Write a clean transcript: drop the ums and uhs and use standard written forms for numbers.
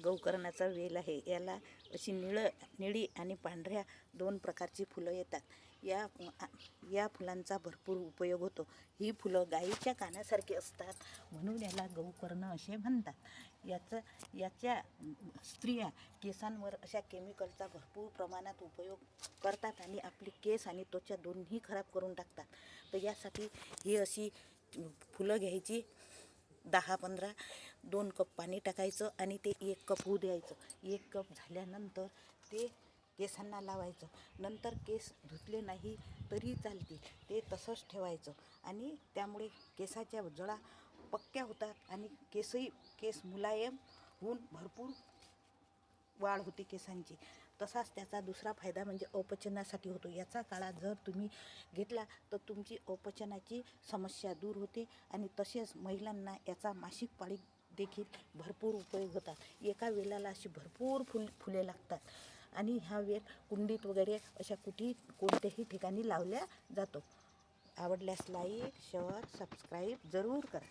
गौकर्णाचा वेल आहे. याला अशी निळी आणि पांढऱ्या दोन प्रकारची फुलं येतात. या फुलांचा भरपूर उपयोग होतो. ही फुलं गाईच्या कानासारखी असतात म्हणून याला गौकर्ण असे म्हणतात. याच्या स्त्रिया केसांवर अशा केमिकलचा भरपूर प्रमाणात उपयोग करतात आणि आपली केस आणि त्वचा दोन्ही खराब करून टाकतात. तर यासाठी ही अशी फुलं घ्यायची, 10-15, 2 कप पाणी टाकायचं आणि ते 1 कप होऊ द्यायचं. 1 कप झाल्यानंतर ते केसांना लावायचं. नंतर केस धुतले नाही तरी चालतील, ते तसंच ठेवायचं आणि त्यामुळे केसाच्या जळा पक्क्या होतात आणि केस मुलायम होऊन भरपूर वाढ होते केसांची. तसाच त्याचा दुसरा फायदा म्हणजे अपचनासाठी होतो. याचा काढा जर तुम्ही घेतला तर तुमची अपचनाची समस्या दूर होते आणि तसेच महिलांना याचा मासिक पाळी देखील भरपूर उपयोग होतात. एका वेलाला अशी भरपूर फुले लागतात आणि हा वेल कुंडीत वगैरे अशा कोणत्याही ठिकाणी लावल्या जातो. आवडल्यास लाईक, शेअर, सबस्क्राईब जरूर करा.